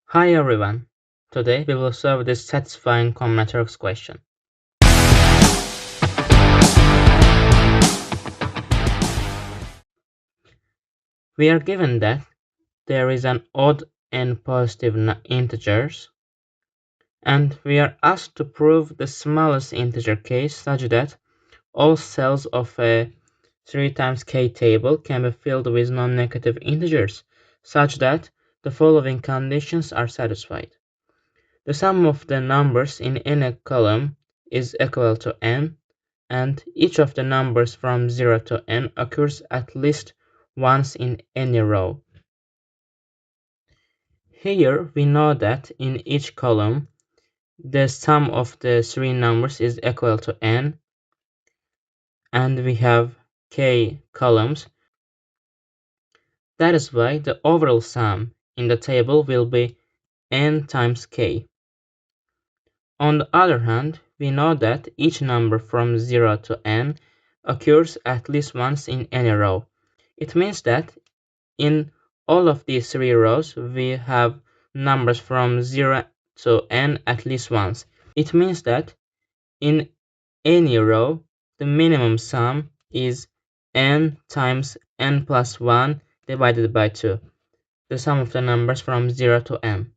Hi everyone. Today we will solve this satisfying combinatorics question. We are given that there is an odd and positive integers, and we are asked to prove the smallest integer case such that all cells of a 3 times k table can be filled with non-negative integers, such that the following conditions are satisfied. The sum of the numbers in any column is equal to n, and each of the numbers from 0 to n occurs at least once in any row. Here we know that in each column, the sum of the three numbers is equal to n, and we have k columns. That is why the overall sum in the table will be n times k. On the other hand, we know that each number from 0 to n occurs at least once in any row. It means that in all of these three rows, we have numbers from 0 to n at least once. It means that in any row, the minimum sum is n times n plus 1 divided by 2, the sum of the numbers from 0 to n.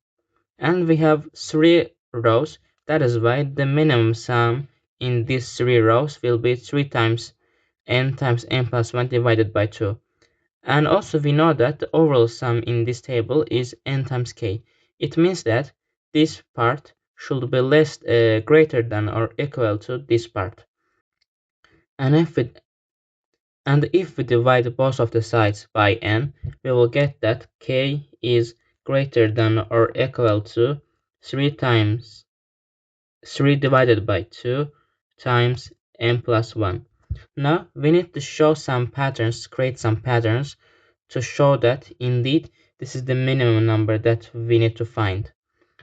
And we have three rows, that is why the minimum sum in these three rows will be 3 times n plus 1 divided by 2. And also we know that the overall sum in this table is n times k. It means that this part should be greater than or equal to this part. And if we divide both of the sides by n, we will get that k is greater than or equal to 3 times 3 divided by 2 times n plus 1. Now we need to show some patterns, create some patterns to show that indeed this is the minimum number that we need to find.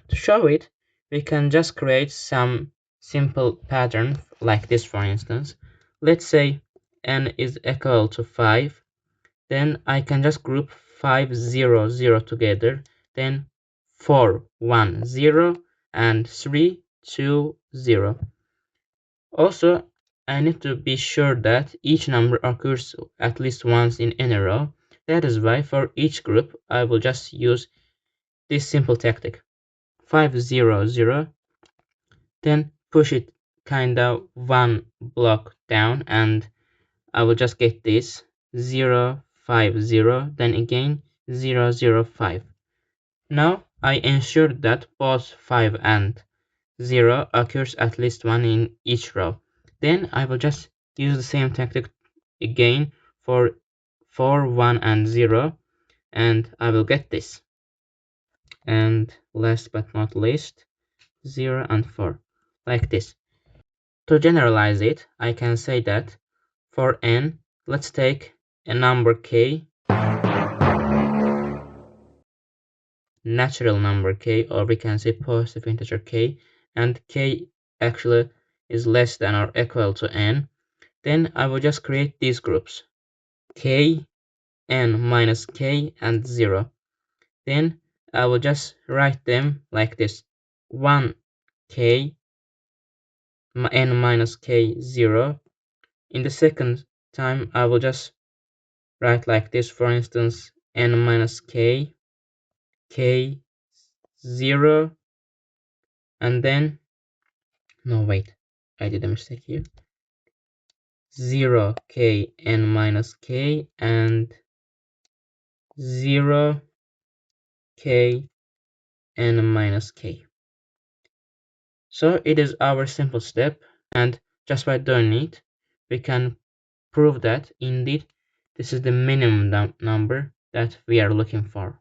To show it, we can just create some simple pattern like this, for instance. Let's say n is equal to 5, then I can just group 5, 0, 0 together, then 4, 1, 0, and 3, 2, 0. Also, I need to be sure that each number occurs at least once in any row. That is why for each group, I will just use this simple tactic. 5, 0, 0, then push it kinda one block down, and I will just get this 0, 5, 0, then again 0, 0, 5. Now I ensure that both 5 and 0 occurs at least one in each row. Then I will just use the same tactic again for 4, 1, and 0, and I will get this. And last but not least, 0 and 4, like this. To generalize it, I can say that for n, let's take a number k, natural number k, or we can say positive integer k, and k actually is less than or equal to n. Then I will just create these groups, k, n minus k, and 0. Then I will just write them like this: 1k, n minus k, 0. In the second time, I will just write like this, for instance, n minus k, k, 0, and then, no wait, I did a mistake here, 0, k, n minus k, and 0, k, n minus k. So it is our simple step, and just by doing it, we can prove that indeed this is the minimum number that we are looking for.